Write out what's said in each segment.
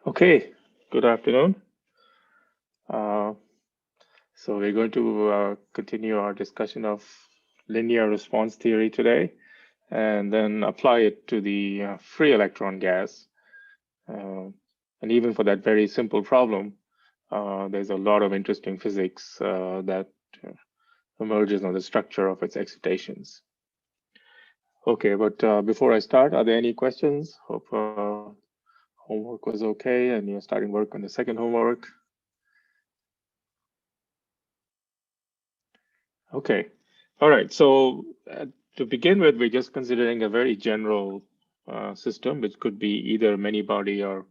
Okay, good afternoon. Uh, so we're going to continue our discussion of linear response theory today, and then apply it to the free electron gas. Uh, and even for that very simple problem, there's a lot of interesting physics that emerges on the structure of its excitations. Okay, but before I start, are there any questions? Hope homework was okay, and you're starting work on the second homework. Okay. All right. So to begin with, we're just considering a very general system, which could be either many body or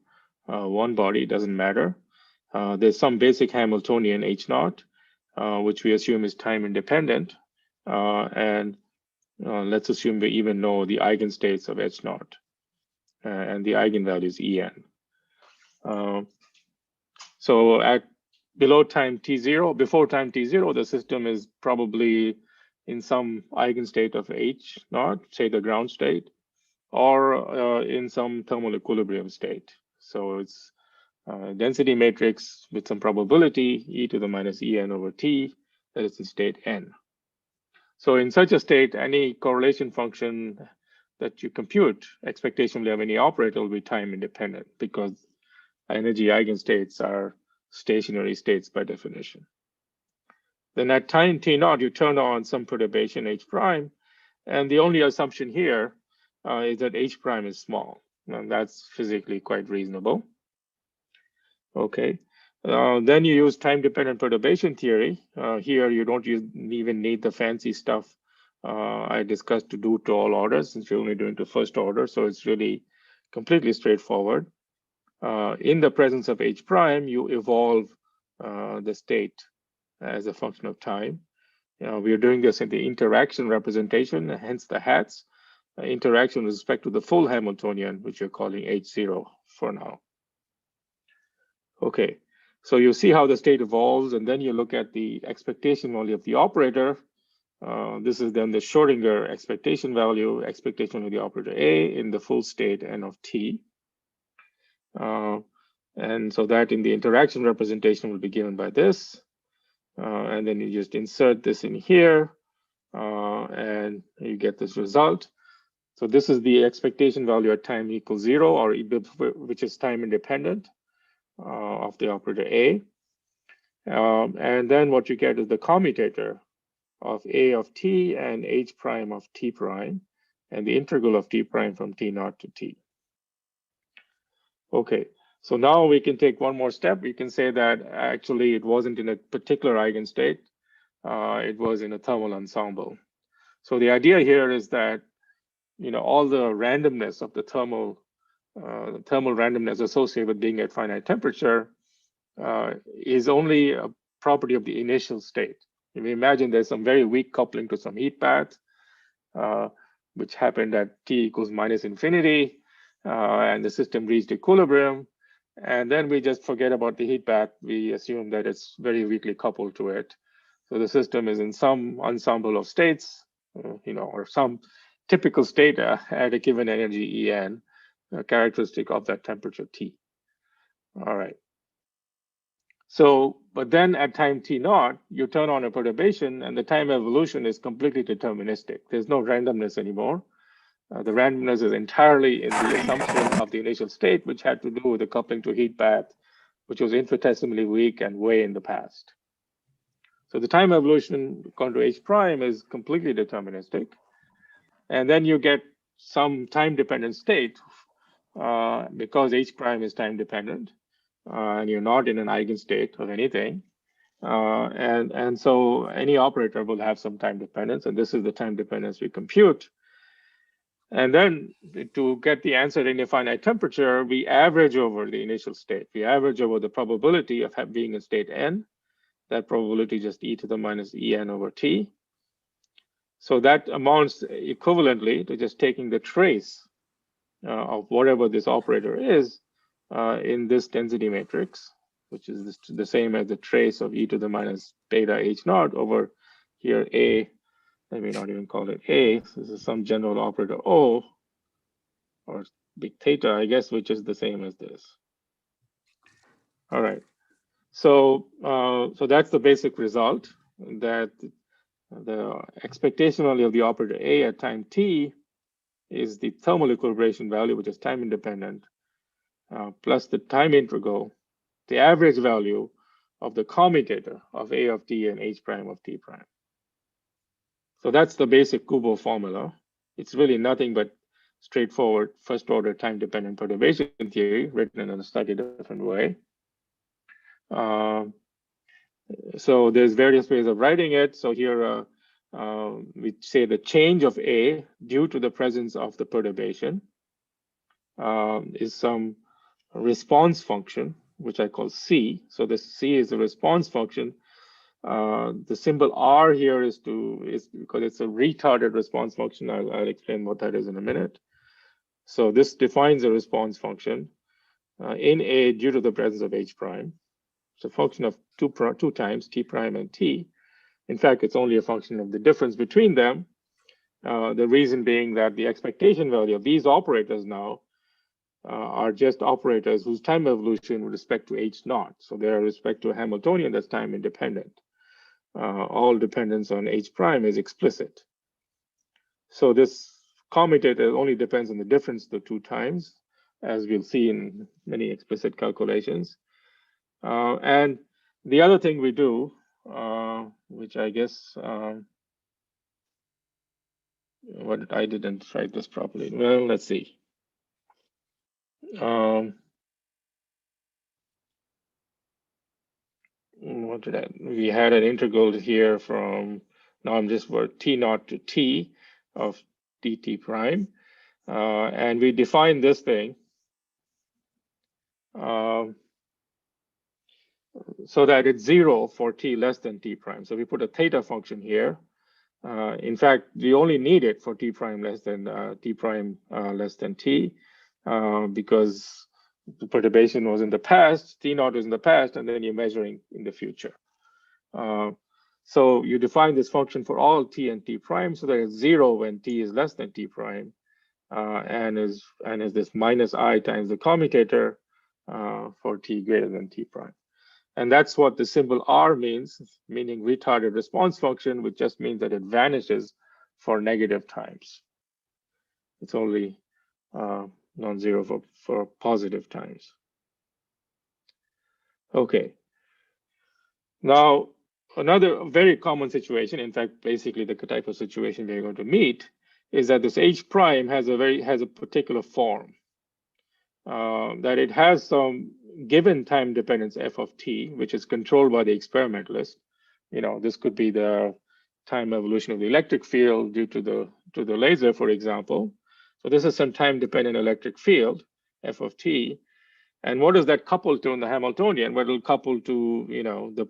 one body, doesn't matter. There's some basic Hamiltonian H naught, which we assume is time independent. And let's assume we even know the eigenstates of H naught and the eigenvalues En. So at below time t0, before time t0, the system is probably in some eigenstate of H naught, say the ground state, or in some thermal equilibrium state. So it's density matrix with some probability, e to the minus En over t, that is in state n. So in such a state, any correlation function that you compute, expectationally of any operator, will be time independent because energy eigenstates are stationary states by definition. Then at time t naught, you turn on some perturbation H prime, and the only assumption here is that H prime is small, and that's physically quite reasonable. Okay, then you use time-dependent perturbation theory. Here you don't even need the fancy stuff I discussed to do to all orders, since you're only doing to first order, so it's really completely straightforward. In the presence of H prime, you evolve the state as a function of time. We are doing this in the interaction representation, hence the hats. Interaction with respect to the full Hamiltonian, which you're calling H0 for now. Okay, so you see how the state evolves, and then you look at the expectation value of the operator. This is then the Schrodinger expectation value of the operator A in the full state n of t. And so that in the interaction representation will be given by this. And then you just insert this in here, and you get this result. So this is the expectation value at time equals 0, or which is time independent of the operator A. And then what you get is the commutator of A of t and H prime of t prime, and the integral of t prime from t naught to t. Okay, so now we can take one more step. We can say that actually it wasn't in a particular eigenstate. It was in a thermal ensemble. So the idea here is that, all the randomness of the thermal randomness associated with being at finite temperature is only a property of the initial state. If you imagine there's some very weak coupling to some heat path, which happened at t equals minus infinity, and the system reached equilibrium, and then we just forget about the heat path. We assume that it's very weakly coupled to it. So the system is in some ensemble of states, or some typical state at a given energy En, characteristic of that temperature T. All right. So, but then at time t naught, you turn on a perturbation, and the time evolution is completely deterministic. There's no randomness anymore. The randomness is entirely in the assumption of the initial state, which had to do with the coupling to heat path, which was infinitesimally weak and way in the past. So the time evolution according to H prime is completely deterministic. And then you get some time-dependent state because H prime is time-dependent, and you're not in an eigenstate of anything. And so any operator will have some time dependence, and this is the time dependence we compute. And then to get the answer in a finite temperature, we average over the initial state. We average over the probability of being in state n. That probability just e to the minus En over t. So that amounts equivalently to just taking the trace of whatever this operator is in this density matrix, which is the same as the trace of e to the minus beta H naught over here A. Let me not even call it A. This is some general operator O, or big theta, I guess, which is the same as this. All right. So so that's the basic result, that the expectation value of the operator A at time t is the thermal equilibration value, which is time independent, plus the time integral, the average value of the commutator of A of t and H prime of t prime. So that's the basic Kubo formula. It's really nothing but straightforward first order time dependent perturbation theory written in a slightly different way. So there's various ways of writing it. So here we say the change of A due to the presence of the perturbation is some response function, which I call C. So this C is a response function. The symbol R here is because it's a retarded response function. I'll explain what that is in a minute. So this defines a response function in A due to the presence of H prime. It's a function of two times t prime and t. In fact, it's only a function of the difference between them. The reason being that the expectation value of these operators now are just operators whose time evolution with respect to H naught. So they're with respect to a Hamiltonian that's time independent. All dependence on H prime is explicit. So this commutator only depends on the difference of the two times, as we'll see in many explicit calculations. And the other thing we do, which I guess, what I didn't write this properly. Well, let's see. What did we had an integral here from, now I'm just for t naught to t of dt prime. And we define this thing so that it's 0 for t less than t prime. So we put a theta function here. In fact, we only need it for t prime less than t, because the perturbation was in the past, t naught was in the past, and then you're measuring in the future. So you define this function for all t and t prime so that it's 0 when t is less than t prime, and is this minus I times the commutator for t greater than t prime. And that's what the symbol R means, meaning retarded response function, which just means that it vanishes for negative times. It's only non-zero for positive times. Okay. Now, another very common situation, in fact, basically the type of situation we're going to meet, is that this H prime has a particular form. That it has some given time dependence f of t, which is controlled by the experimentalist. You know, this could be the time evolution of the electric field due to the laser, for example. So this is some time dependent electric field, f of t. And what does that couple to in the Hamiltonian? Well, it'll couple to, you know, the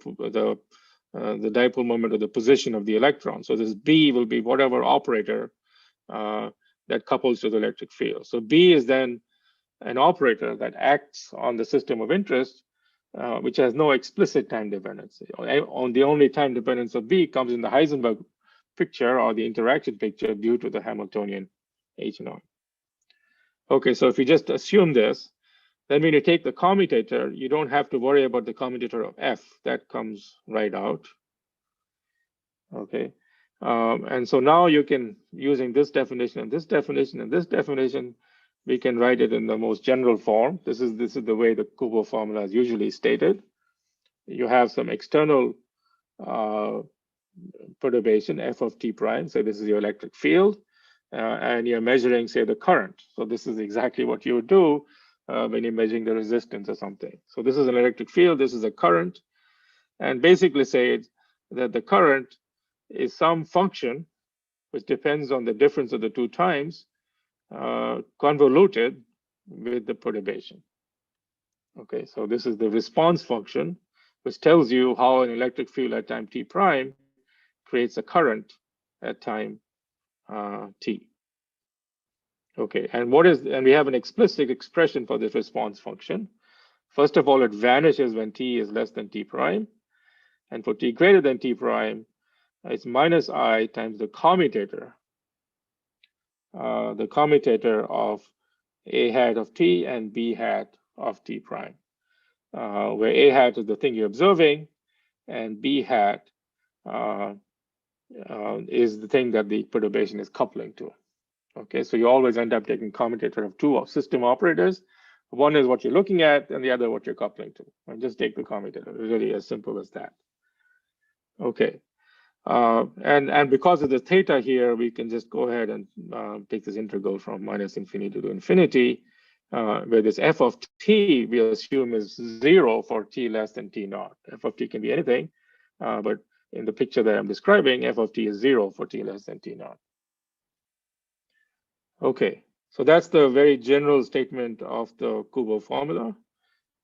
dipole moment or the position of the electron. So this B will be whatever operator that couples to the electric field. So B is then an operator that acts on the system of interest, which has no explicit time dependence. On the only time dependence of B comes in the Heisenberg picture or the interaction picture due to the Hamiltonian H naught. Okay, so if you just assume this, then when you take the commutator, you don't have to worry about the commutator of F. That comes right out. Okay, and so now you can, using this definition and this definition and this definition, we can write it in the most general form. This is the way the Kubo formula is usually stated. You have some external perturbation, f of t prime. So this is your electric field, and you're measuring, say, the current. So this is exactly what you would do when you're measuring the resistance or something. So this is an electric field, this is a current, and basically say that the current is some function which depends on the difference of the two times convoluted with the perturbation. Okay, so this is the response function, which tells you how an electric field at time t prime creates a current at time t. Okay, and we have an explicit expression for this response function. First of all, it vanishes when t is less than t prime, and for t greater than t prime, it's minus I times the commutator of A hat of t and B hat of t prime. where A hat is the thing you're observing, and B hat is the thing that the perturbation is coupling to. Okay, so you always end up taking commutator of two system operators. One is what you're looking at, and the other what you're coupling to. And just take the commutator. It's really as simple as that. Okay, and because of the theta here, we can just go ahead and take this integral from minus infinity to infinity, where this f of t we assume is 0 for t less than t naught. F of t can be anything, but in the picture that I'm describing, f of t is 0 for t less than t naught. Okay, so that's the very general statement of the Kubo formula.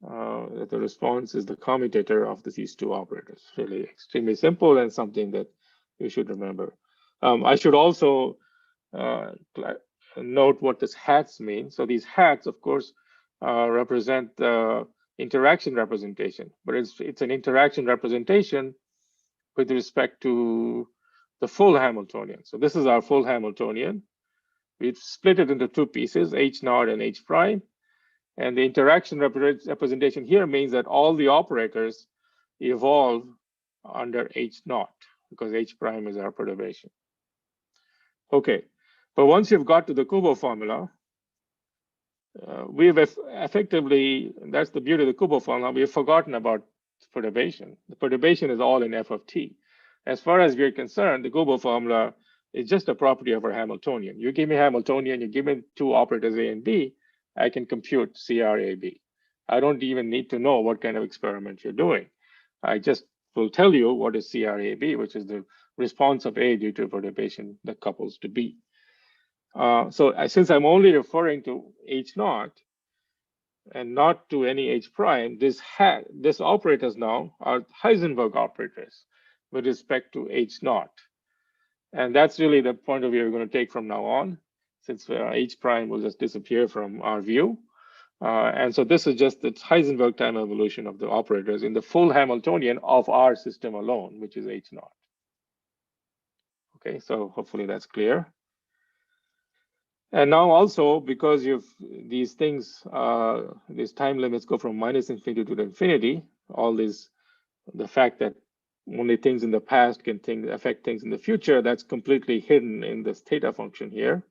That the response is the commutator of these two operators. Really extremely simple and something that you should remember. I should also note what this hats mean. So these hats, of course, represent the interaction representation, but it's an interaction representation with respect to the full Hamiltonian. So this is our full Hamiltonian. We've split it into two pieces, H naught and H prime. And the interaction representation here means that all the operators evolve under H naught, because H prime is our perturbation. Okay, but once you've got to the Kubo formula, we've effectively, that's the beauty of the Kubo formula, we've forgotten about perturbation. The perturbation is all in f of t. As far as we're concerned, the Kubo formula is just a property of our Hamiltonian. You give me Hamiltonian, you give me two operators A and B, I can compute CRAB. I don't even need to know what kind of experiment you're doing. I just will tell you what is CRAB, which is the response of A due to perturbation that couples to B. So since I'm only referring to H naught and not to any H prime, this operators now are Heisenberg operators with respect to H naught. And that's really the point of view we're going to take from now on, since H prime will just disappear from our view. And so this is just the Heisenberg time evolution of the operators in the full Hamiltonian of our system alone, which is H naught. Okay, so hopefully that's clear. And now also, because these things, these time limits go from minus infinity to infinity, the fact that only things in the past can affect things in the future, that's completely hidden in this theta function here.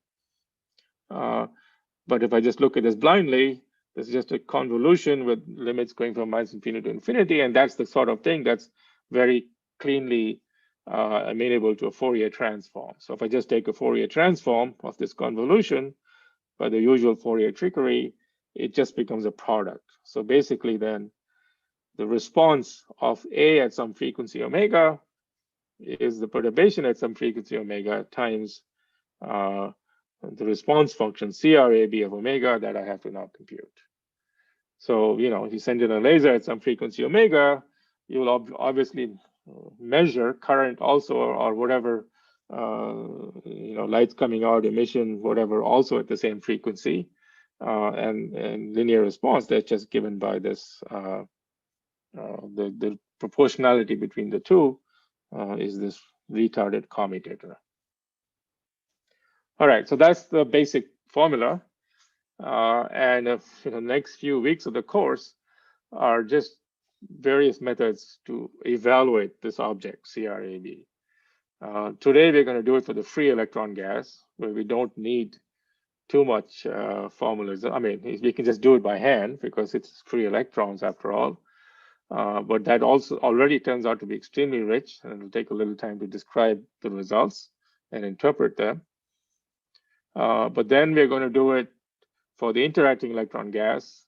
But if I just look at this blindly, this is just a convolution with limits going from minus infinity to infinity, and that's the sort of thing that's very cleanly amenable to a Fourier transform. So if I just take a Fourier transform of this convolution by the usual Fourier trickery, it just becomes a product. So basically then, the response of A at some frequency omega is the perturbation at some frequency omega times the response function CRAB of omega that I have to now compute. So, if you send in a laser at some frequency omega, you'll obviously measure current also, or whatever, lights coming out, emission, whatever, also at the same frequency, and linear response that's just given by this the proportionality between the two is this retarded commutator. All right, so that's the basic formula. And the next few weeks of the course are just various methods to evaluate this object, CRAB. Today, we're going to do it for the free electron gas, where we don't need too much formulas. I mean, we can just do it by hand because it's free electrons after all. But that also already turns out to be extremely rich, and it'll take a little time to describe the results and interpret them. But then we're going to do it for the interacting electron gas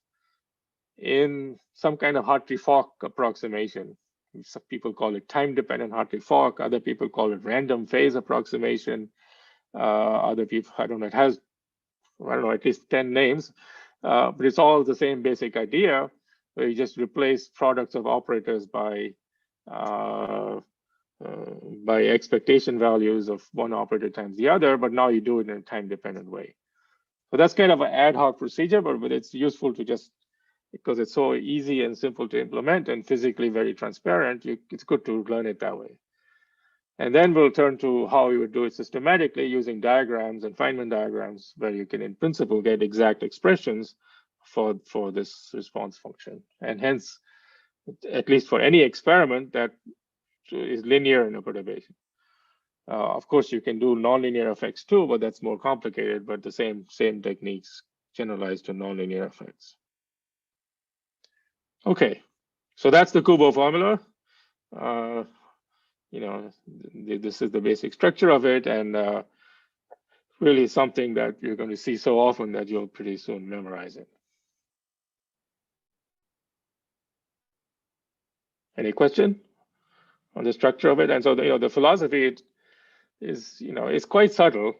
in some kind of Hartree-Fock approximation. Some people call it time-dependent Hartree-Fock. Other people call it random phase approximation. Other people, I don't know, it has, I don't know, at least 10 names. But it's all the same basic idea, where you just replace products of operators by expectation values of one operator times the other, but now you do it in a time-dependent way. So that's kind of an ad hoc procedure, but it's useful to just, because it's so easy and simple to implement and physically very transparent, it's good to learn it that way. And then we'll turn to how you would do it systematically using diagrams and Feynman diagrams, where you can, in principle, get exact expressions for this response function, and hence, at least for any experiment, that is linear in a perturbation. Of course, you can do nonlinear effects too, but that's more complicated. But the same techniques generalized to nonlinear effects. Okay, so that's the Kubo formula. You know, this is the basic structure of it, and really something that you're going to see so often that you'll pretty soon memorize it. Any question on the structure of it? And so, the philosophy is, it's quite subtle,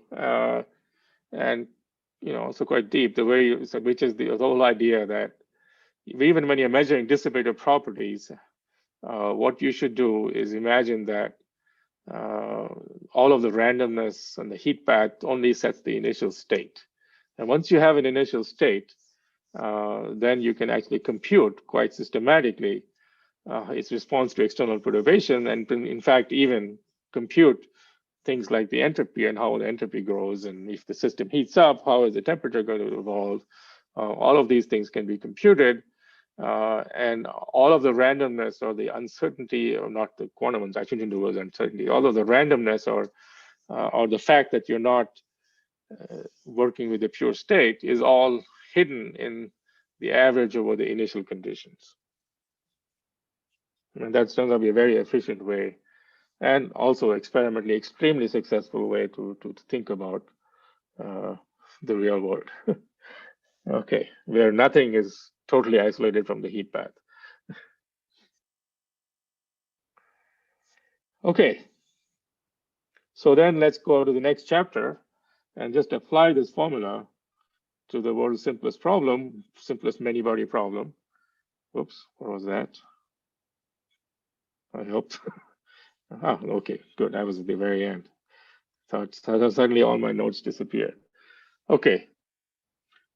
and also quite deep. The way, which is the whole idea that even when you're measuring dissipative properties, what you should do is imagine that all of the randomness and the heat path only sets the initial state. And once you have an initial state, then you can actually compute quite systematically its response to external perturbation, and in fact even compute things like the entropy and how the entropy grows, and if the system heats up, how is the temperature going to evolve. All of these things can be computed, and all of the randomness or the uncertainty, or not the quantum, I shouldn't do with uncertainty, all of the randomness or the fact that you're not working with the pure state is all hidden in the average over the initial conditions. And that's going to be a very efficient way, and also experimentally extremely successful way to think about the real world. Okay, where nothing is totally isolated from the heat path. Okay, so then let's go to the next chapter and just apply this formula to the world's simplest problem, simplest many-body problem. Whoops, what was that? I hope. Ah, okay, good. That was at the very end. Thought suddenly all my notes disappeared. Okay,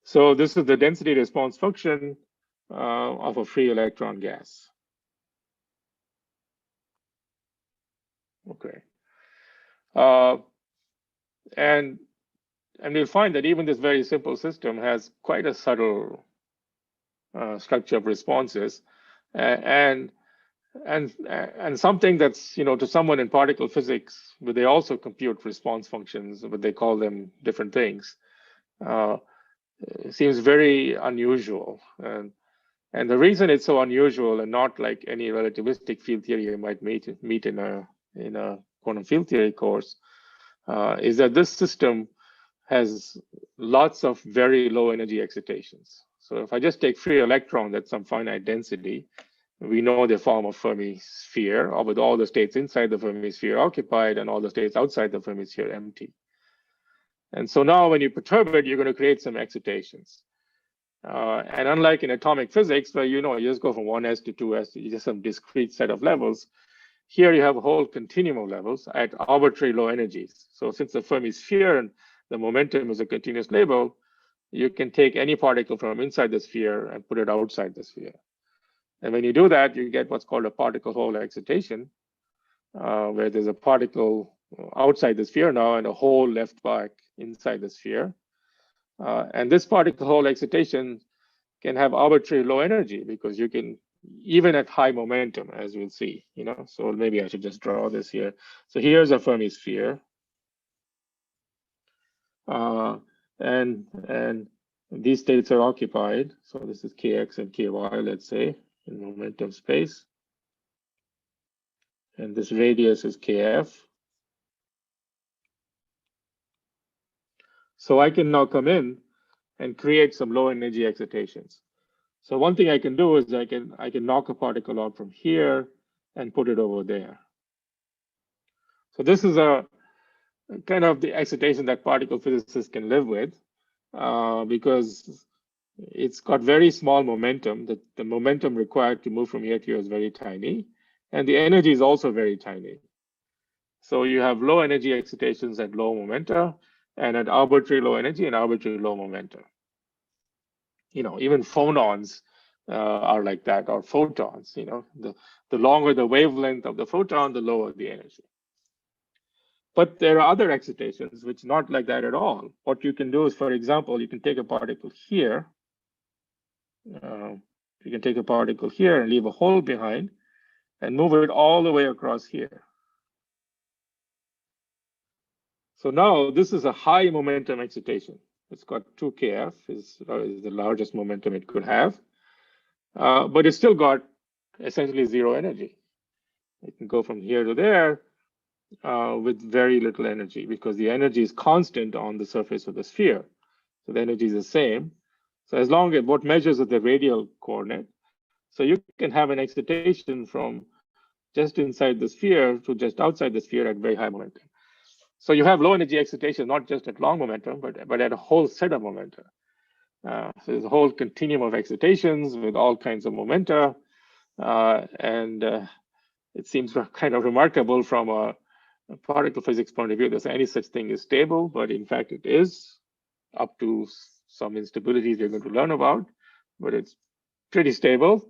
so this is the density response function of a free electron gas. Okay, and you'll find that even this very simple system has quite a subtle structure of responses, and something that's, to someone in particle physics, but they also compute response functions, but they call them different things. It seems very unusual, and the reason it's so unusual and not like any relativistic field theory you might meet in a quantum field theory course is that this system has lots of very low energy excitations. So if I just take free electron, that's some finite density, we know they form a Fermi sphere, with all the states inside the Fermi sphere occupied and all the states outside the Fermi sphere empty. And so now when you perturb it, you're going to create some excitations. And unlike in atomic physics, where you just go from 1s to 2s, you just some discrete set of levels, here you have a whole continuum of levels at arbitrary low energies. So since the Fermi sphere and the momentum is a continuous label, you can take any particle from inside the sphere and put it outside the sphere. And when you do that, you get what's called a particle hole excitation, where there's a particle outside the sphere now and a hole left back inside the sphere. And this particle hole excitation can have arbitrary low energy because you can, even at high momentum, as we'll see, so maybe I should just draw this here. So here's a Fermi sphere. And these states are occupied. So this is kx and ky, let's say, in momentum space. And this radius is kf. So I can now come in and create some low energy excitations. So one thing I can do is I can knock a particle out from here and put it over there. So this is a kind of the excitation that particle physicists can live with, because it's got very small momentum. The momentum required to move from here to here is very tiny, and the energy is also very tiny. So you have low energy excitations at low momenta, and at arbitrary low energy and arbitrary low momentum. Even phonons are like that, or photons. The longer the wavelength of the photon, the lower the energy. But there are other excitations which are not like that at all. What you can do is, for example, you can take a particle here, You can take a particle here and leave a hole behind and move it all the way across here. So now this is a high momentum excitation. It's got 2 kF, is the largest momentum it could have, but it's still got essentially 0 energy. It can go from here to there with very little energy because the energy is constant on the surface of the sphere. So the energy is the same. So as long as what measures at the radial coordinate, so you can have an excitation from just inside the sphere to just outside the sphere at very high momentum. So you have low energy excitation, not just at long momentum, but at a whole set of momenta. So there's a whole continuum of excitations with all kinds of momenta. And it seems kind of remarkable from a particle physics point of view. There's any such thing as stable, but in fact it is, up to some instabilities we're going to learn about, but it's pretty stable.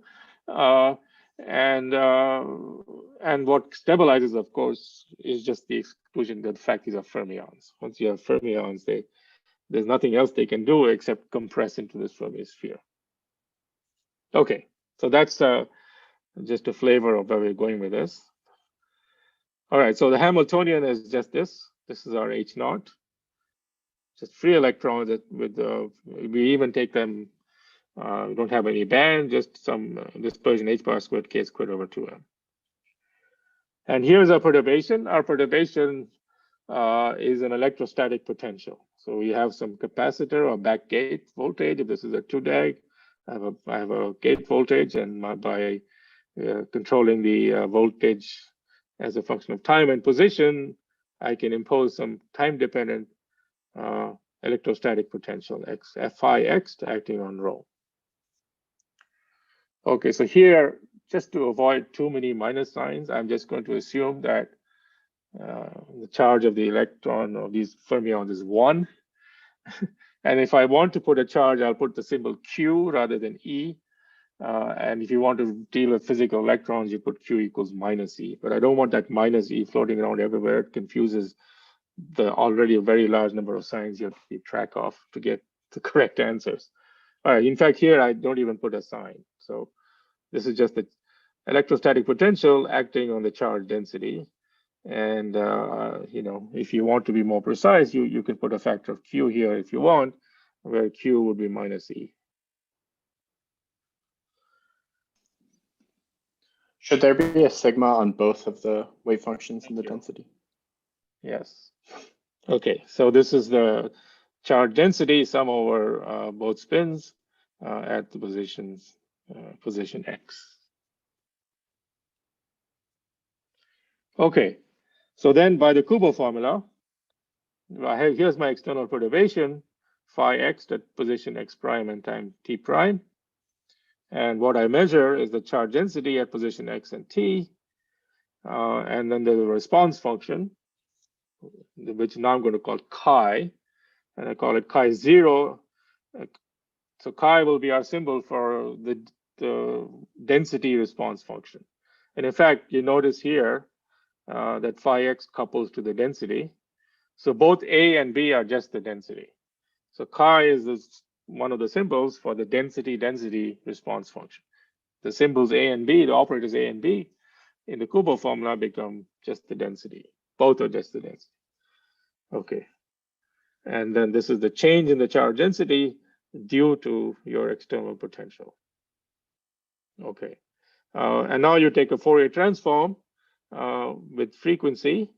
And what stabilizes, of course, is just the exclusion of the fact these are fermions. Once you have fermions, there's nothing else they can do except compress into this Fermi sphere. Okay, so that's just a flavor of where we're going with this. All right, so the Hamiltonian is just this. This is our H naught. Just free electrons that with we even take them. We don't have any band, just some dispersion h bar squared k squared over 2m. And here's our perturbation. Our perturbation is an electrostatic potential. So we have some capacitor or back gate voltage. If this is a 2-dag, I have a gate voltage, and by controlling the voltage as a function of time and position, I can impose some time-dependent electrostatic potential, Fi x acting on rho. Okay, so here, just to avoid too many minus signs, I'm just going to assume that the charge of the electron of these fermions is 1. And if I want to put a charge, I'll put the symbol Q rather than E. And if you want to deal with physical electrons, you put Q equals minus E. But I don't want that minus E floating around everywhere. It confuses the already a very large number of signs you have to keep track of to get the correct answers. All right, in fact, here I don't even put a sign. So this is just the electrostatic potential acting on the charge density. And you know, if you want to be more precise, you can put a factor of Q here if you want, where Q would be minus E. Should there be a sigma on both of the wave functions in the density? Yes. Okay, so this is the charge density sum over both spins at the position X. Okay, so then by the Kubo formula, here's my external perturbation, phi x at position x prime and time t prime. And what I measure is the charge density at position x and t. And then there's a response function, which now I'm going to call chi. And I call it chi 0. So chi will be our symbol for the density response function. And in fact, you notice here that phi x couples to the density. So both A and B are just the density. So chi is one of the symbols for the density response function. The symbols A and B, the operators A and B, in the Kubo formula become just the density. Both are just the density. Okay. And then this is the change in the charge density due to your external potential. Okay. And now you take a Fourier transform with frequency,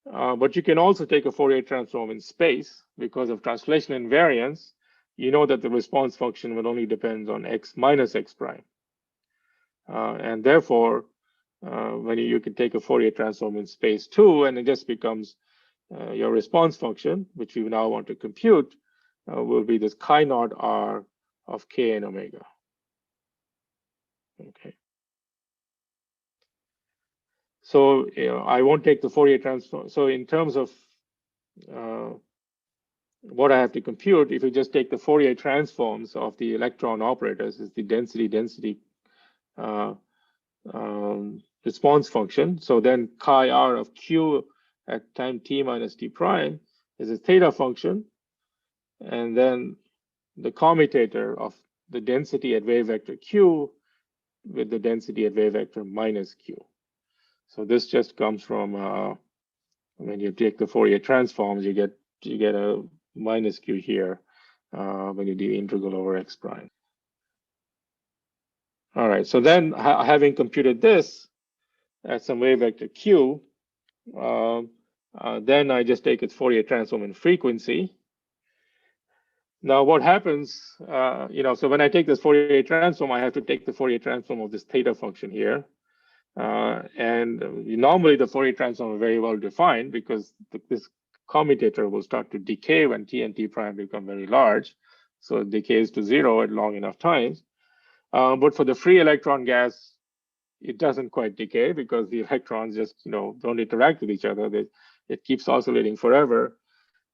but you can also take a Fourier transform in space because of translation invariance. You know that the response function will only depend on x minus x prime. And therefore, when you can take a Fourier transform in space too, and it just becomes your response function, which we now want to compute, will be this chi naught r of k and omega. Okay. So I won't take the Fourier transform. So in terms of what I have to compute, if you just take the Fourier transforms of the electron operators, is the density response function. So then chi r of q at time t minus t prime is a theta function, and then the commutator of the density at wave vector q with the density at wave vector minus q. So this just comes from when you take the Fourier transforms, you get a minus q here when you do integral over x prime. All right, so then having computed this at some wave vector q, then I just take its Fourier transform in frequency. Now what happens, so when I take this Fourier transform, I have to take the Fourier transform of this theta function here. And normally the Fourier transform are very well defined because this commutator will start to decay when t and t prime become very large. So it decays to 0 at long enough times. But for the free electron gas, it doesn't quite decay because the electrons just don't interact with each other. It keeps oscillating forever.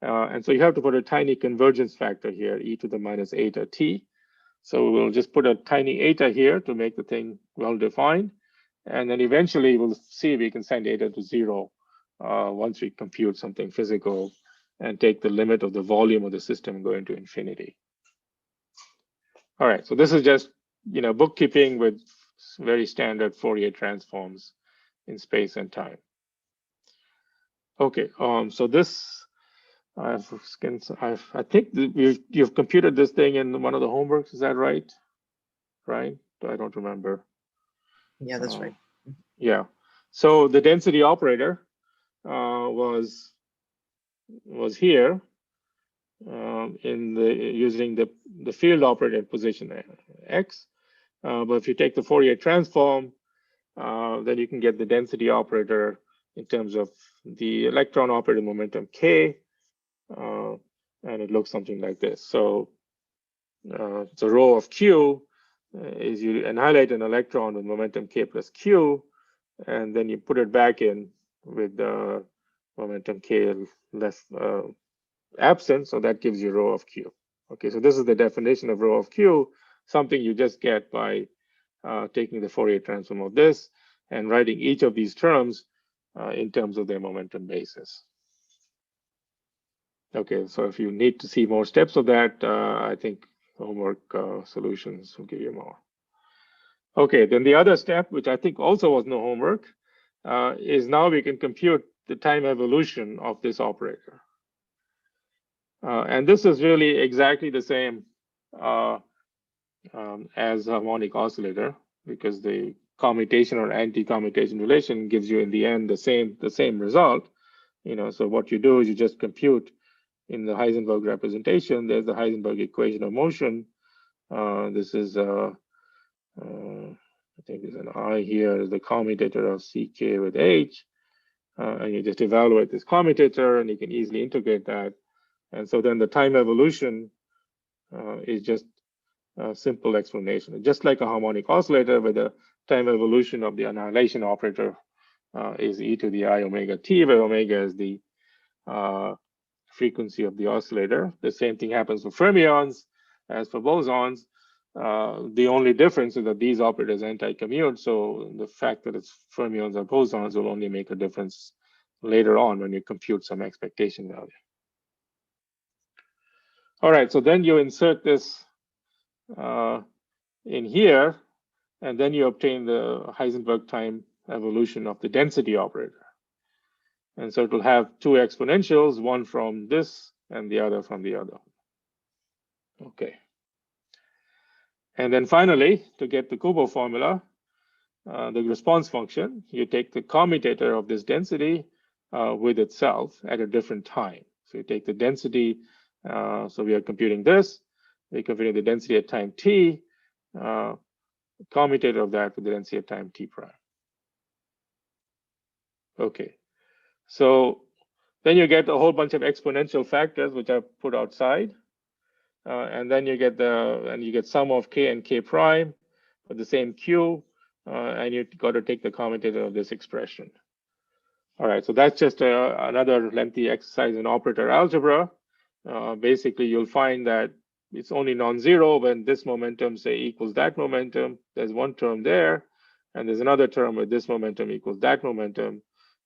And so you have to put a tiny convergence factor here, e to the minus eta t. So we'll just put a tiny eta here to make the thing well defined. And then eventually we'll see if we can send eta to 0 once we compute something physical and take the limit of the volume of the system and go into infinity. All right, so this is just bookkeeping with very standard Fourier transforms in space and time. Okay, so this I think you've computed this thing in one of the homeworks. Is that right? Right? I don't remember. Yeah, that's right. Yeah. So the density operator was here using the field operator at position x. But if you take the Fourier transform, then you can get the density operator in terms of the electron operator momentum k, and it looks something like this. So the rho of q is you annihilate an electron with momentum k plus q, and then you put it back in with the momentum k less absent, so that gives you rho of q. Okay, so this is the definition of rho of q, something you just get by taking the Fourier transform of this and writing each of these terms in terms of their momentum basis. Okay, so if you need to see more steps of that, I think homework solutions will give you more. Okay, then the other step, which I think also was no homework, is now we can compute the time evolution of this operator. And this is really exactly the same as harmonic oscillator, because the commutation or anti-commutation relation gives you in the end the same result. So what you do is you just compute in the Heisenberg representation. There's the Heisenberg equation of motion. This is I think there's an I here, the commutator of CK with H. And you just evaluate this commutator and you can easily integrate that. And so then the time evolution is just a simple explanation. Just like a harmonic oscillator, where the time evolution of the annihilation operator is e to the I omega t, where omega is the frequency of the oscillator. The same thing happens for fermions as for bosons. The only difference is that these operators anti-commute, so the fact that it's fermions or bosons will only make a difference later on when you compute some expectation value. All right, so then you insert this in here, and then you obtain the Heisenberg time evolution of the density operator. And so it will have two exponentials, one from this and the other from the other. Okay. And then finally, to get the Kubo formula, the response function, you take the commutator of this density with itself at a different time. So you take the density, so we are computing this, we're computing the density at time t, commutator of that with the density at time t prime. Okay, so then you get a whole bunch of exponential factors which are put outside. And then you get sum of k and k prime for the same q, and you got to take the commutator of this expression. All right, so that's just another lengthy exercise in operator algebra. Basically, you'll find that it's only non-zero when this momentum, say, equals that momentum. There's one term there, and there's another term where this momentum equals that momentum,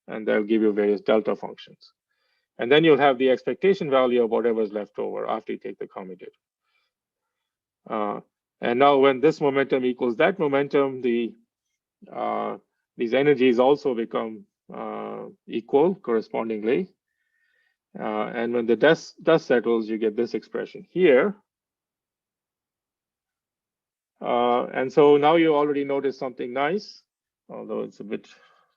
and they'll give you various delta functions. And then you'll have the expectation value of whatever's left over after you take the commutator. And now when this momentum equals that momentum, these energies also become equal correspondingly. And when the dust settles, you get this expression here. And so now you already notice something nice, although it's a bit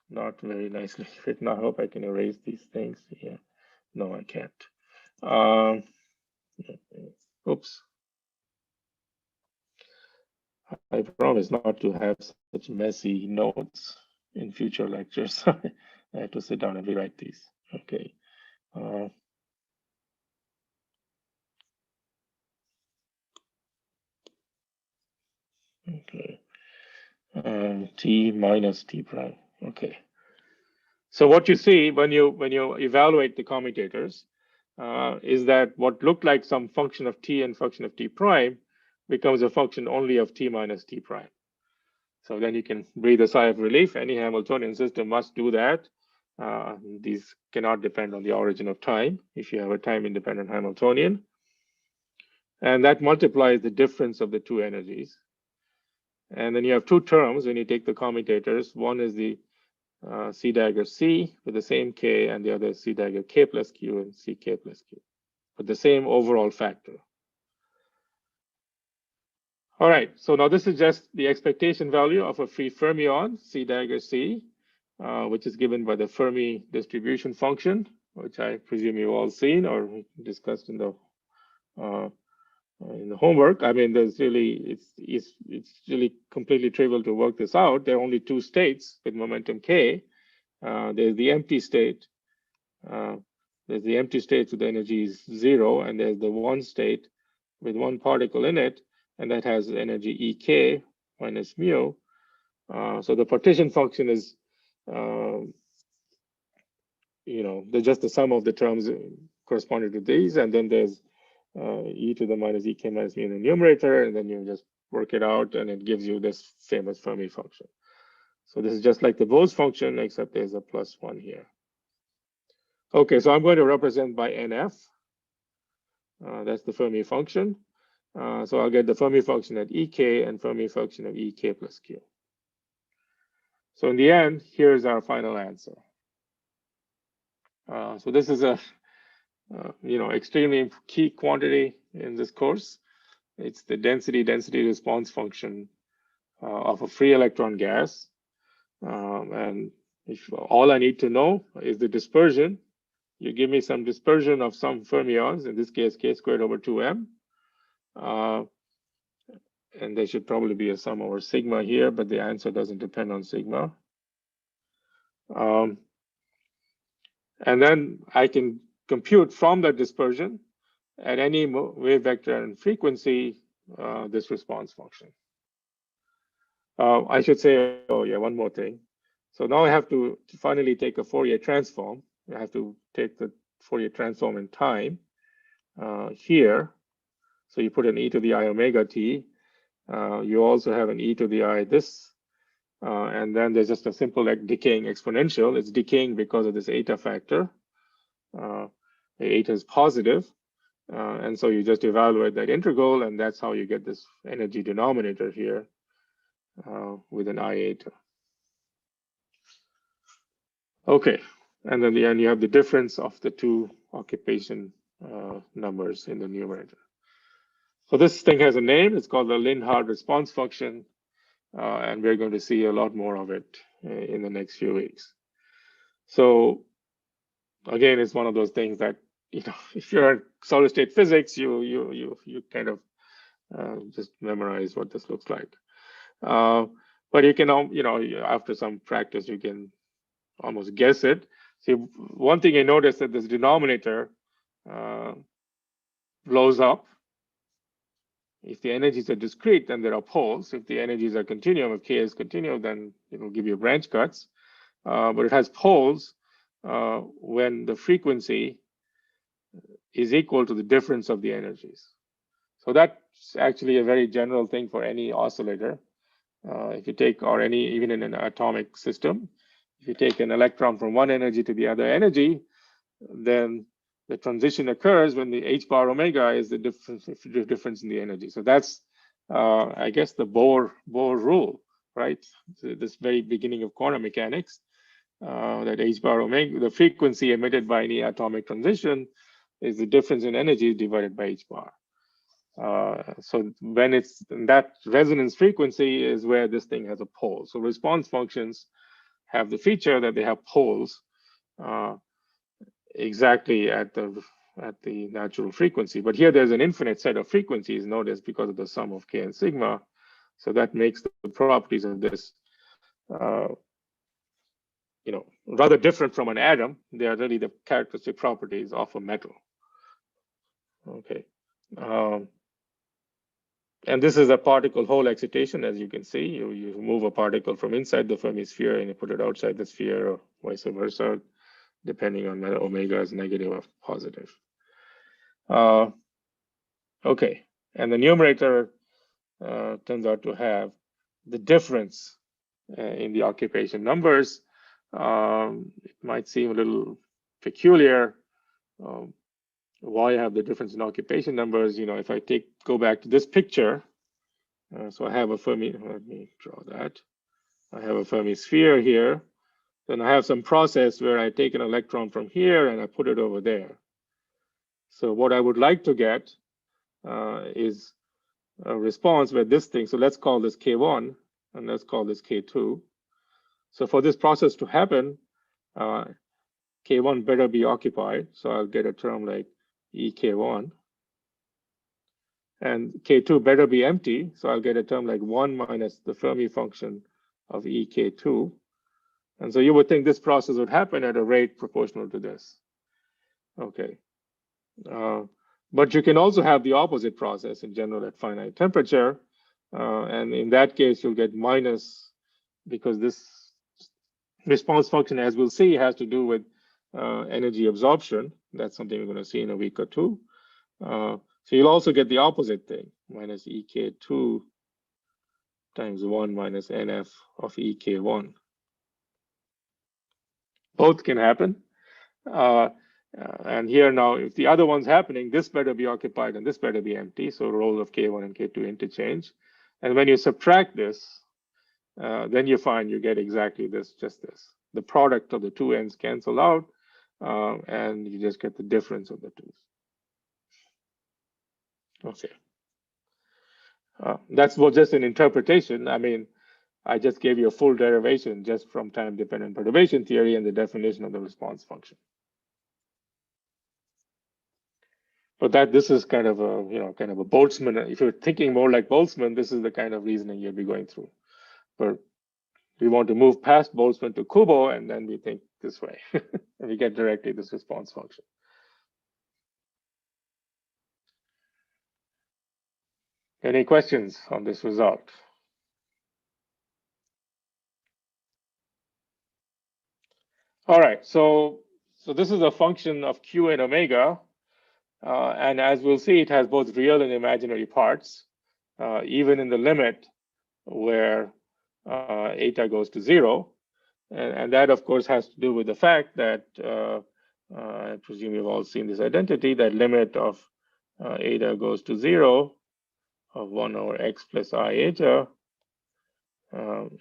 not very nicely written. I hope I can erase these things. Yeah, no, I can't. Oops. I promise not to have such messy notes in future lectures. I have to sit down and rewrite these. Okay. Okay. T minus T prime. Okay. So what you see when you evaluate the commutators is that what looked like some function of T and function of T prime becomes a function only of T minus T prime. So then you can breathe a sigh of relief. Any Hamiltonian system must do that. These cannot depend on the origin of time if you have a time-independent Hamiltonian. And that multiplies the difference of the two energies. And then you have two terms when you take the commutators. One is the C dagger C with the same K, and the other is C dagger K plus Q and CK plus Q with the same overall factor. All right, so now this is just the expectation value of a free fermion, C dagger C, which is given by the Fermi distribution function, which I presume you've all seen or discussed in the homework. I mean, there's really it's really completely trivial to work this out. There are only two states with momentum K. There's the empty state. There's the empty state with the energy is 0, and there's the one state with one particle in it, and that has energy Ek minus mu. So the partition function is, they're just the sum of the terms corresponding to these, and then there's e to the minus Ek minus mu in the numerator, and then you just work it out, and it gives you this famous Fermi function. So this is just like the Bose function, except there's a +1 here. Okay, so I'm going to represent by NF. That's the Fermi function. So I'll get the Fermi function at Ek and Fermi function of Ek plus Q. So in the end, here's our final answer. So this is a extremely key quantity in this course. It's the density response function of a free electron gas. And if all I need to know is the dispersion, you give me some dispersion of some fermions, in this case, K squared over 2m. And there should probably be a sum over sigma here, but the answer doesn't depend on sigma. And then I can compute from that dispersion at any wave vector and frequency this response function. I should say, oh yeah, one more thing. So now I have to finally take a Fourier transform. I have to take the Fourier transform in time here. So you put an e to the I omega t. You also have an e to the I this. And then there's just a simple decaying exponential. It's decaying because of this eta factor. The eta is positive. And so you just evaluate that integral, and that's how you get this energy denominator here with an I eta. Okay, and then you have the difference of the two occupation numbers in the numerator. So this thing has a name. It's called the Linhard response function, and we're going to see a lot more of it in the next few weeks. So again, it's one of those things that, if you're in solid state physics, you kind of just memorize what this looks like. But you can, after some practice, you can almost guess it. See, one thing you notice that this denominator blows up. If the energies are discrete, then there are poles. If the energies are continuum, if K is continuum, then it will give you branch cuts. But it has poles when the frequency is equal to the difference of the energies. So that's actually a very general thing for any oscillator. If you take, or even in an atomic system, if you take an electron from one energy to the other energy, then the transition occurs when the h bar omega is the difference in the energy. So that's I guess, the Bohr rule, right? So this very beginning of quantum mechanics, that h bar omega, the frequency emitted by any atomic transition, is the difference in energy divided by h bar. So when it's that resonance frequency is where this thing has a pole. So response functions have the feature that they have poles exactly at the natural frequency. But here there's an infinite set of frequencies, notice, because of the sum of k and sigma. So that makes the properties of this rather different from an atom. They are really the characteristic properties of a metal. Okay. And this is a particle hole excitation, as you can see. You move a particle from inside the Fermi sphere and you put it outside the sphere, or vice versa, depending on whether omega is negative or positive. Okay, and the numerator turns out to have the difference in the occupation numbers. It might seem a little peculiar. Why have the difference in occupation numbers? If I go back to this picture, so I have a Fermi, let me draw that. I have a Fermi sphere here. Then I have some process where I take an electron from here and I put it over there. So what I would like to get is a response where this thing, so let's call this K1 and let's call this K2. So for this process to happen, K1 better be occupied. So I'll get a term like EK1. And K2 better be empty. So I'll get a term like 1 minus the Fermi function of EK2. And so you would think this process would happen at a rate proportional to this. Okay. But you can also have the opposite process in general at finite temperature. And in that case, you'll get minus, because this response function, as we'll see, has to do with energy absorption. That's something we're going to see in a week or two. So you'll also get the opposite thing, minus EK2 times 1 minus NF of EK1. Both can happen. And here now, if the other one's happening, this better be occupied and this better be empty. So roles of K1 and K2 interchange. And when you subtract this, then you find you get exactly this, just this. The product of the two ends cancel out, and you just get the difference of the two. Okay. That's just an interpretation. I mean, I just gave you a full derivation just from time-dependent perturbation theory and the definition of the response function. But this is kind of a, kind of a Boltzmann. If you're thinking more like Boltzmann, this is the kind of reasoning you'll be going through. But we want to move past Boltzmann to Kubo, and then we think this way. And we get directly this response function. Any questions on this result? All right, so this is a function of Q and omega. And as we'll see, it has both real and imaginary parts, even in the limit where eta goes to 0. And that, of course, has to do with the fact that, I presume you've all seen this identity, that limit of eta goes to 0 of 1 over x plus I eta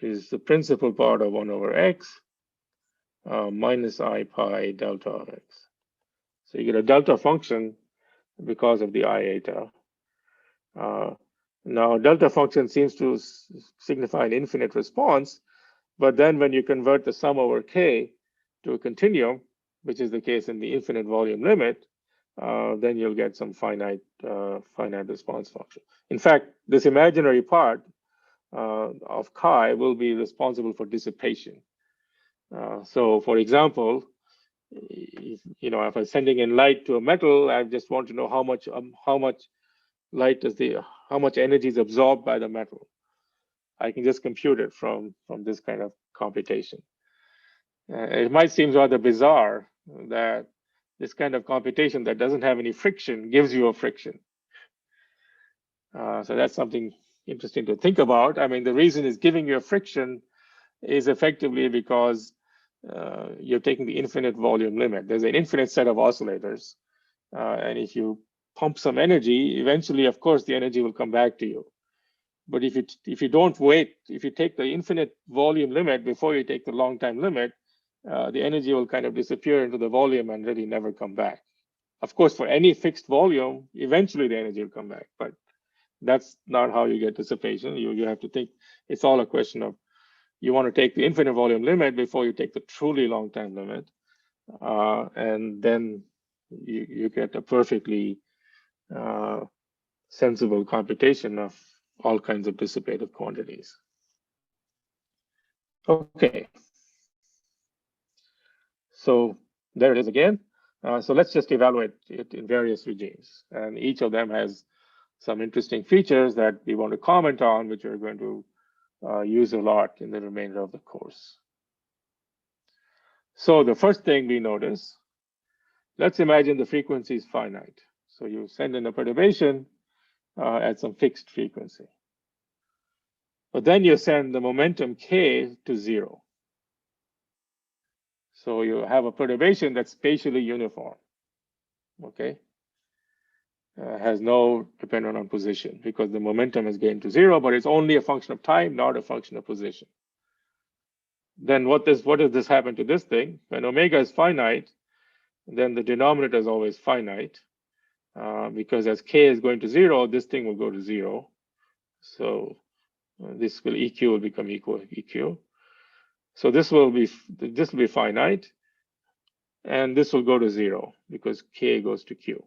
is the principal part of 1 over x minus I pi delta of x. So you get a delta function because of the I eta. Now, delta function seems to signify an infinite response, but then when you convert the sum over k to a continuum, which is the case in the infinite volume limit, then you'll get some finite response function. In fact, this imaginary part of chi will be responsible for dissipation. So, for example, if I'm sending in light to a metal, I just want to know how much light how much energy is absorbed by the metal. I can just compute it from this kind of computation. It might seem rather bizarre that this kind of computation that doesn't have any friction gives you a friction. So that's something interesting to think about. I mean, the reason it's giving you a friction is effectively because you're taking the infinite volume limit. There's an infinite set of oscillators. And if you pump some energy, eventually, of course, the energy will come back to you. But if you don't wait, if you take the infinite volume limit before you take the long time limit, the energy will kind of disappear into the volume and really never come back. Of course, for any fixed volume, eventually the energy will come back, but that's not how you get dissipation. You have to think it's all a question of you want to take the infinite volume limit before you take the truly long time limit, and then you get a perfectly sensible computation of all kinds of dissipative quantities. Okay. So there it is again. So let's just evaluate it in various regimes. And each of them has some interesting features that we want to comment on, which we're going to use a lot in the remainder of the course. So the first thing we notice, let's imagine the frequency is finite. So you send in a perturbation at some fixed frequency. But then you send the momentum k to 0. So you have a perturbation that's spatially uniform, okay? Has no dependent on position because the momentum is gained to 0, but it's only a function of time, not a function of position. Then what does this happen to this thing? When omega is finite, then the denominator is always finite because as k is going to 0, this thing will go to 0. So this will EQ will become equal EQ. So this will be finite, and this will go to 0 because k goes to q.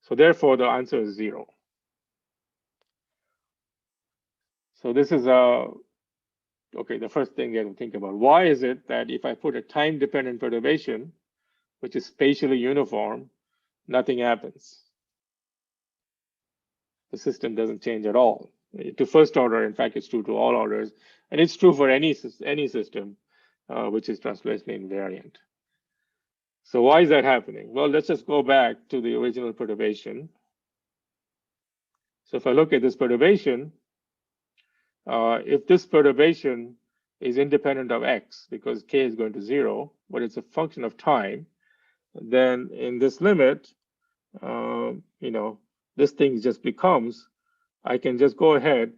So therefore, the answer is 0. So this is okay. The first thing you have to think about: why is it that if I put a time-dependent perturbation, which is spatially uniform, nothing happens? The system doesn't change at all. To first order, in fact, it's true to all orders, and it's true for any system which is translationally invariant. So why is that happening? Well, let's just go back to the original perturbation. So if I look at this perturbation, if this perturbation is independent of x because k is going to 0, but it's a function of time, then in this limit, this thing just becomes, I can just go ahead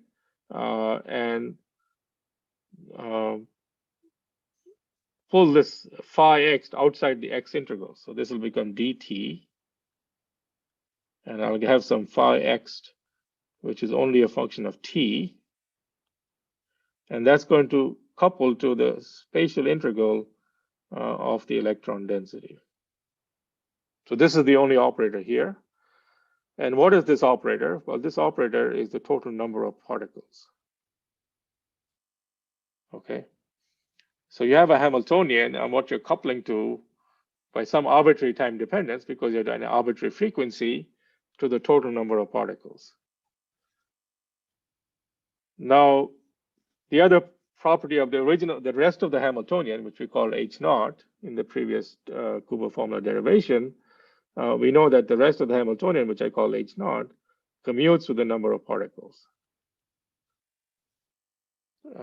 and pull this phi x outside the x integral. So this will become dt, and I'll have some phi x, which is only a function of t, and that's going to couple to the spatial integral of the electron density. So this is the only operator here. And what is this operator? Well, this operator is the total number of particles. Okay. So you have a Hamiltonian, and what you're coupling to by some arbitrary time dependence, because you're at an arbitrary frequency, to the total number of particles. Now, the other property of the rest of the Hamiltonian, which we call H0 in the previous Kubo formula derivation, we know that the rest of the Hamiltonian, which I call H0, commutes with the number of particles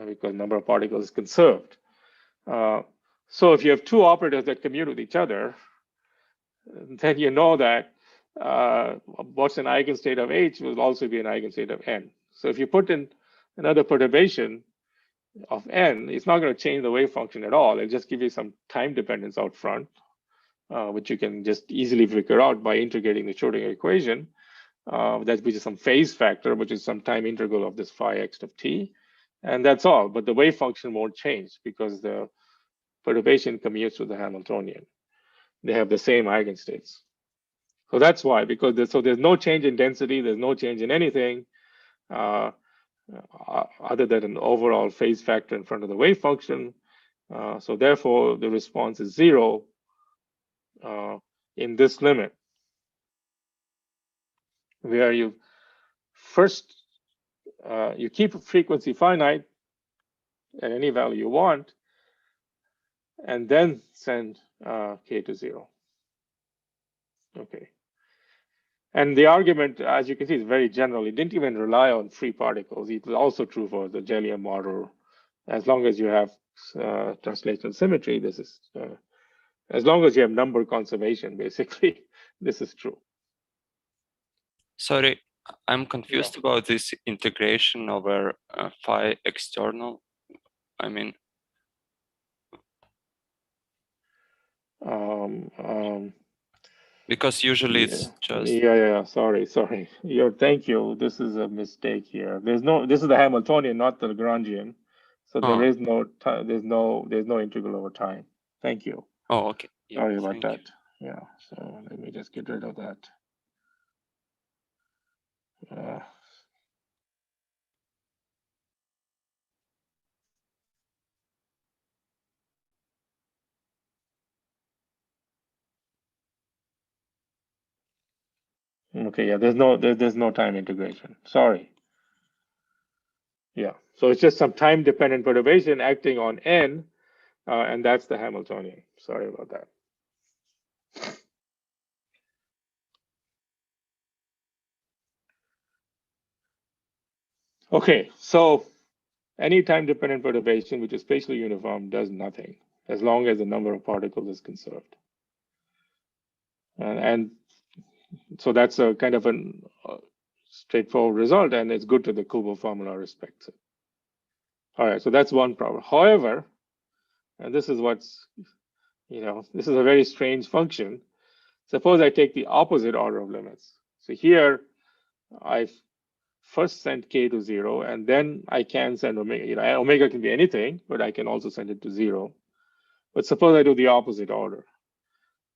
because number of particles is conserved. So if you have two operators that commute with each other, then you know that what's an eigenstate of H will also be an eigenstate of N. So if you put in another perturbation of N, it's not going to change the wave function at all. It'll just give you some time dependence out front, which you can just easily figure out by integrating the Schrodinger equation. That which is some phase factor, which is some time integral of this phi x of t. And that's all. But the wave function won't change because the perturbation commutes with the Hamiltonian. They have the same eigenstates. So that's why, because there's no change in density, there's no change in anything other than an overall phase factor in front of the wave function. So therefore, the response is 0 in this limit, where you first you keep frequency finite at any value you want, and then send k to 0. Okay. And the argument, as you can see, is very general. It didn't even rely on free particles. It was also true for the Jellium model. As long as you have translational symmetry, this is, as long as you have number conservation, basically, this is true. Sorry, I'm confused about this integration over phi external. I mean, because usually it's just sorry. Thank you. This is a mistake here. This is the Hamiltonian, not the Lagrangian. So there is no time. There's no integral over time. Thank you. Oh, okay. Yeah, sorry about that. Yeah. So let me just get rid of that. Okay, yeah, there's no time integration. Sorry. Yeah, so it's just some time-dependent perturbation acting on n, and that's the Hamiltonian. Sorry about that. Okay, so any time-dependent perturbation which is spatially uniform does nothing as long as the number of particles is conserved. And so that's a kind of a straightforward result, and it's good to the Kubo formula respects it. All right, so that's one problem. However, and this is this is a very strange function. Suppose I take the opposite order of limits. So here, I first send k to 0, and then I can send omega. Omega can be anything, but I can also send it to 0. But suppose I do the opposite order.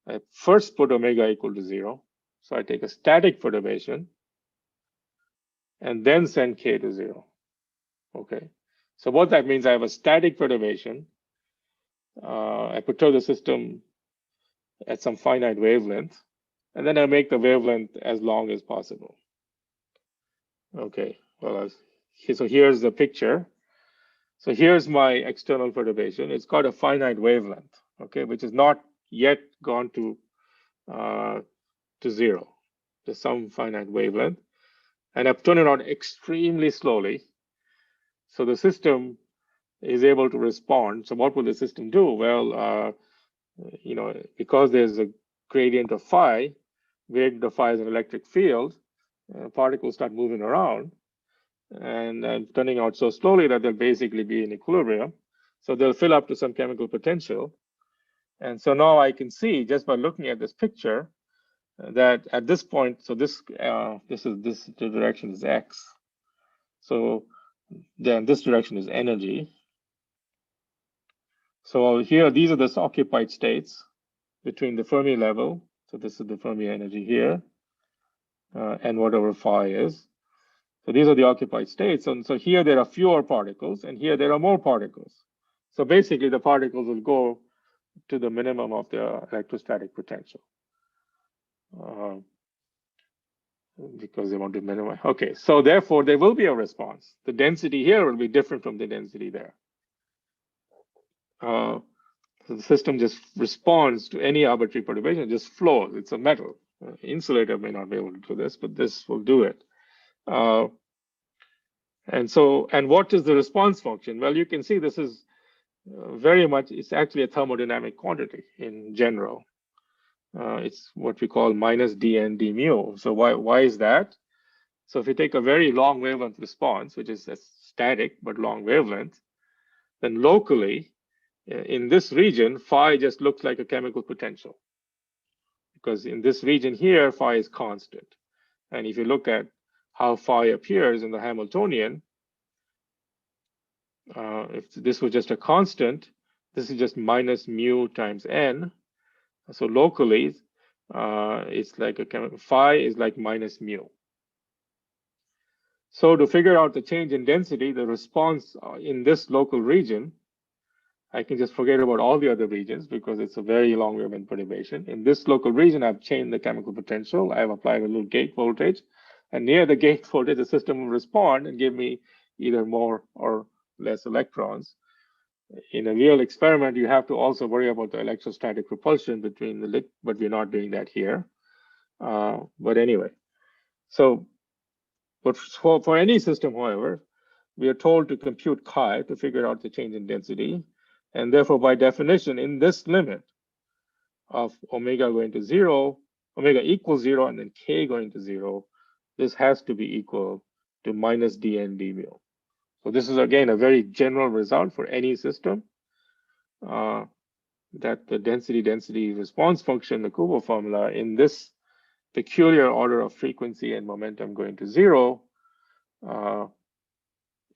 I first put omega equal to 0. So I take a static perturbation and then send k to 0. Okay. So what that means, I have a static perturbation. I perturb the system at some finite wavelength, and then I make the wavelength as long as possible. Okay, well, so here's the picture. So here's my external perturbation. It's got a finite wavelength, okay, which is not yet gone to 0. There's some finite wavelength, and I've turned it on extremely slowly. So the system is able to respond. So what will the system do? Well, because there's a gradient of phi, gradient of phi is an electric field, particles start moving around, and I'm turning out so slowly that they'll basically be in equilibrium. So they'll fill up to some chemical potential. And so now I can see just by looking at this picture that at this point, so this the direction is x. So then this direction is energy. So here, these are the occupied states between the Fermi level. So this is the Fermi energy here, and whatever phi is. So these are the occupied states. And so here there are fewer particles, and here there are more particles. So basically, the particles will go to the minimum of their electrostatic potential because they want to minimize. Okay, so therefore, there will be a response. The density here will be different from the density there. So the system just responds to any arbitrary perturbation, just flows. It's a metal. Insulator may not be able to do this, but this will do it. And what is the response function? Well, you can see this is very much, it's actually a thermodynamic quantity in general. It's what we call minus dn d mu. So why is that? So if you take a very long wavelength response, which is a static but long wavelength, then locally in this region, phi just looks like a chemical potential. Because in this region here, phi is constant. And if you look at how phi appears in the Hamiltonian, if this was just a constant, this is just minus mu times n. So locally, it's like phi is like minus mu. So to figure out the change in density, the response in this local region, I can just forget about all the other regions because it's a very long wavelength perturbation. In this local region, I've changed the chemical potential. I've applied a little gate voltage. And near the gate voltage, the system will respond and give me either more or less electrons. In a real experiment, you have to also worry about the electrostatic repulsion between the but we're not doing that here. But anyway, so but for any system, however, we are told to compute chi to figure out the change in density. And therefore, by definition, in this limit of omega going to 0, omega equals 0, and then k going to 0, this has to be equal to minus dn d mu. So this is again a very general result for any system, that the density response function, the Kubo formula, in this peculiar order of frequency and momentum going to 0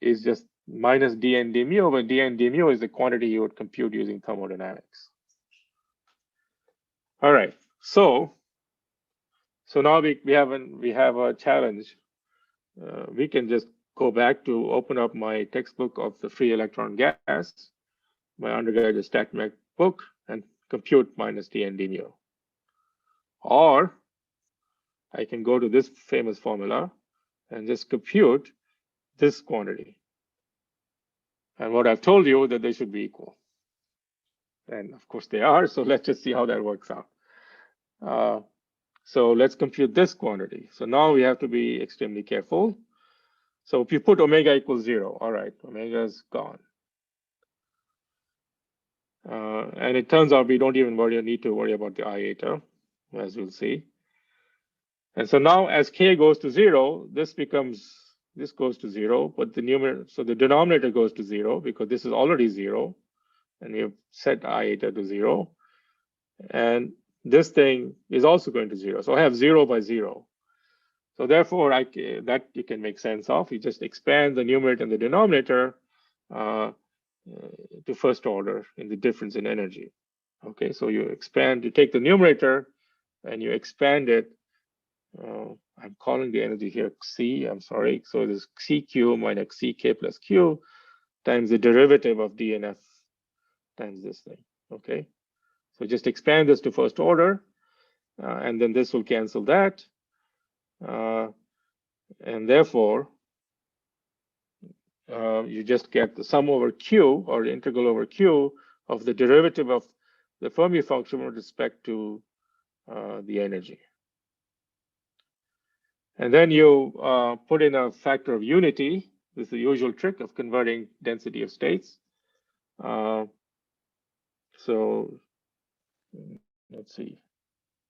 is just minus dn d mu, where dn d mu is the quantity you would compute using thermodynamics. All right, so now we have a challenge. We can just go back to open up my textbook of the free electron gas, my undergraduate stat mech book, and compute minus dn d mu. Or I can go to this famous formula and just compute this quantity. And what I've told you that they should be equal. And of course they are, so let's just see how that works out. So let's compute this quantity. So now we have to be extremely careful. So if you put omega equals 0, all right, omega is gone. And it turns out we don't even need to worry about the iota, as we'll see. And so now as k goes to 0, this goes to 0, but the numerator, so the denominator goes to 0 because this is already 0, and we have set iota to 0. And this thing is also going to 0. So I have 0 by 0. So therefore, that you can make sense of. You just expand the numerator and the denominator to first order in the difference in energy. Okay, so you take the numerator and you expand it. I'm calling the energy here C, I'm sorry. So it is CQ minus CK plus Q times the derivative of DNF times this thing, okay? So just expand this to first order, and then this will cancel that. And therefore, you just get the sum over Q, or the integral over Q, of the derivative of the Fermi function with respect to the energy. And then you put in a factor of unity. This is the usual trick of converting density of states. So let's see.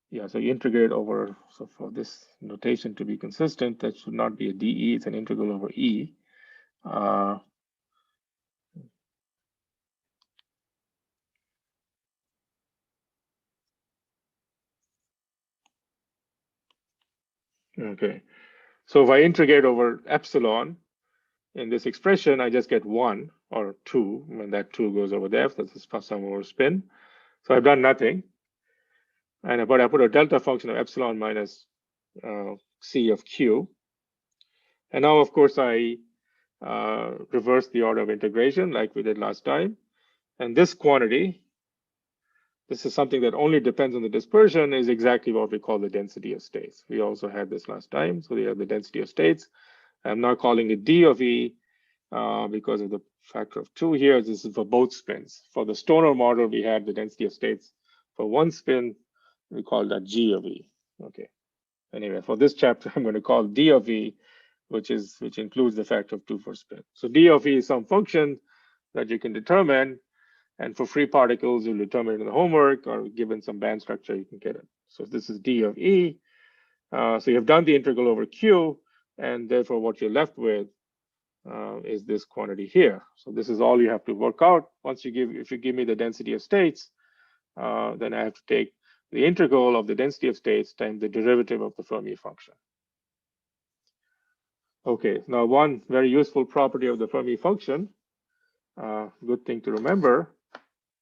Yeah, so you integrate over, so for this notation to be consistent, that should not be a dE, it's an integral over E. Okay, so if I integrate over epsilon in this expression, I just get 1 or 2 when that 2 goes over there. That's a sum over spin. So I've done nothing. But I put a delta function of epsilon minus C of Q. And now, of course, I reverse the order of integration like we did last time. And this quantity, this is something that only depends on the dispersion, is exactly what we call the density of states. We also had this last time. So we have the density of states. I'm now calling it D of E because of the factor of 2 here. This is for both spins. For the Stoner model, we had the density of states for one spin. We call that G of E. Okay. Anyway, for this chapter, I'm going to call D of E, which includes the factor of 2 for spin. So D of E is some function that you can determine, and for free particles, you'll determine it in the homework, or given some band structure, you can get it. So this is D of E. So you've done the integral over Q, and therefore what you're left with is this quantity here. So this is all you have to work out. If you give me the density of states, then I have to take the integral of the density of states times the derivative of the Fermi function. Okay, now one very useful property of the Fermi function, good thing to remember.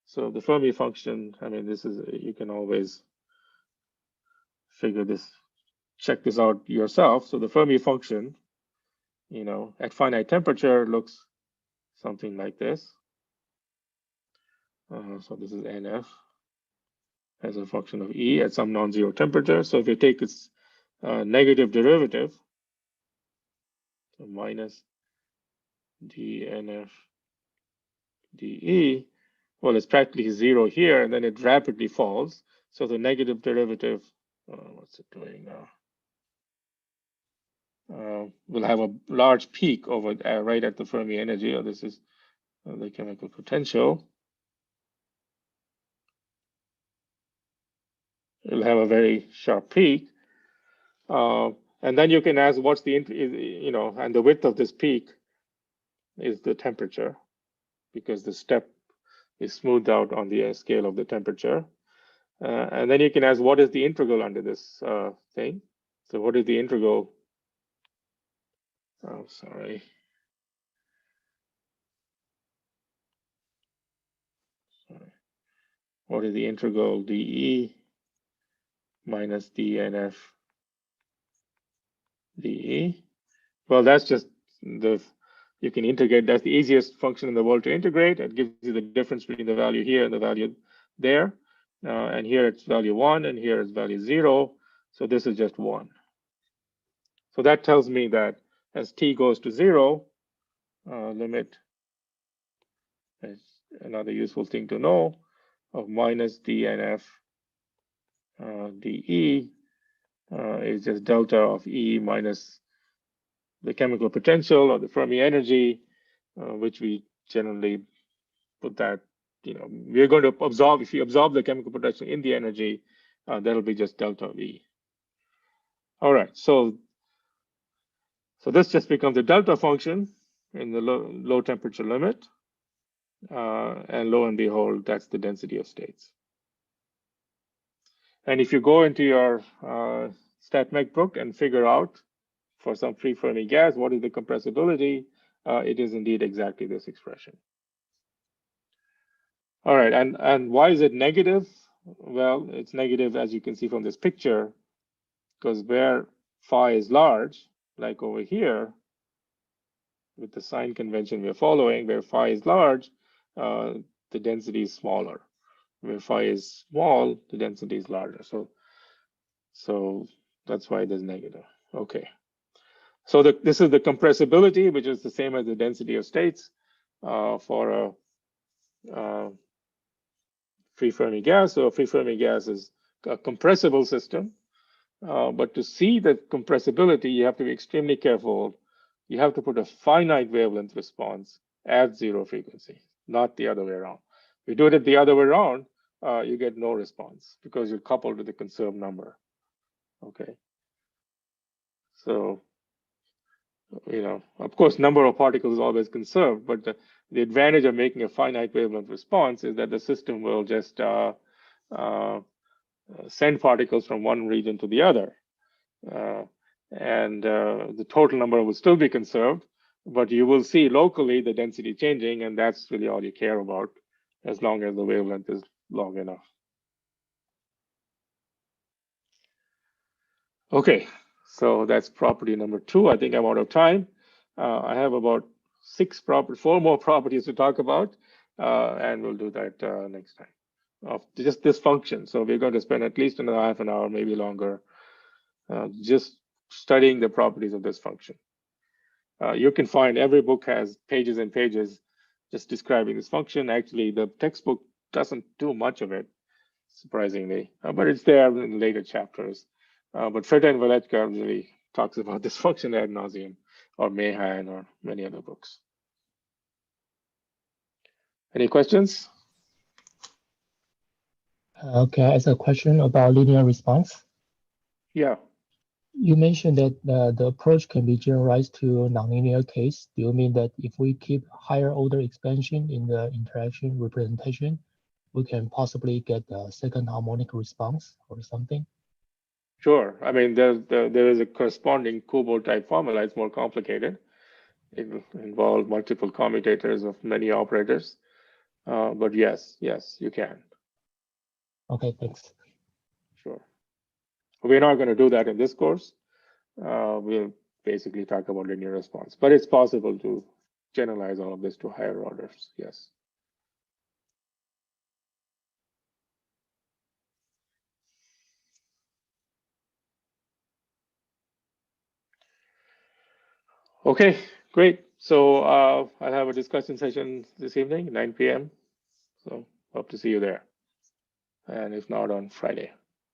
So the Fermi function, I mean, you can always check this out yourself. So the Fermi function, at finite temperature looks something like this. So this is NF as a function of E at some non-zero temperature. So if you take its negative derivative, so minus dNF dE, well, it's practically 0 here, and then it rapidly falls. So the negative derivative, what's it doing now? Will have a large peak over right at the Fermi energy. Or this is the chemical potential. It'll have a very sharp peak. And And then you can ask what's the, you know, and the width of this peak is the temperature, because the step is smoothed out on the scale of the temperature. And then you can ask what is the integral under this thing. So what is the integral? Oh, sorry. What is the integral dE minus dNF dE? Well, that's just the, you can integrate, that's the easiest function in the world to integrate. It gives you the difference between the value here and the value there. And here it's value 1, and here it's value 0. So this is just 1. So that tells me that as t goes to 0, limit is another useful thing to know, of minus dNF dE is just delta of E minus the chemical potential or the Fermi energy, which we generally put that, you know, we're going to absorb, if you absorb the chemical potential in the energy, that'll be just delta of E. All right, so this just becomes a delta function in the low temperature limit. And lo and behold, that's the density of states. And if you go into your StatMech book and figure out for some free Fermi gas, what is the compressibility? It is indeed exactly this expression. All right, and why is it negative? Well, it's negative, as you can see from this picture, because where phi is large, like over here, with the sign convention we're following, where phi is large, the density is smaller. Where phi is small, the density is larger. So that's why it is negative. Okay. So this is the compressibility, which is the same as the density of states for a free Fermi gas. So a free Fermi gas is a compressible system. But to see the compressibility, you have to be extremely careful. You have to put a finite wavelength response at 0 frequency, not the other way around. If you do it the other way around, you get no response because you're coupled to the conserved number. Okay. So, you know, of course, number of particles is always conserved, but the advantage of making a finite wavelength response is that the system will just send particles from one region to the other. And the total number will still be conserved, but you will see locally the density changing, and that's really all you care about as long as the wavelength is long enough. Okay, so that's property number 2. I think I'm out of time. I have about 4 more properties to talk about, and we'll do that next time. Of just this function. So we're going to spend at least another half an hour, maybe longer, just studying the properties of this function. You can find every book has pages and pages just describing this function. Actually, the textbook doesn't do much of it, surprisingly, but it's there in later chapters. But Feta and Valetka really talks about this function ad nauseum, or Mahan, or many other books. Any questions? Okay, I ask a question about linear response. Yeah. You mentioned that the approach can be generalized to a nonlinear case. Do you mean that if we keep higher order expansion in the interaction representation, we can possibly get a second harmonic response or something? Sure. I mean, there is a corresponding Kubo type formula. It's more complicated. It involves multiple commutators of many operators. But yes, you can. Okay, thanks. Sure. We're not going to do that in this course. We'll basically talk about linear response, but it's possible to generalize all of this to higher orders. Yes. Okay, great. So I'll have a discussion session this evening, 9 p.m. So hope to see you there. And if not, on Friday.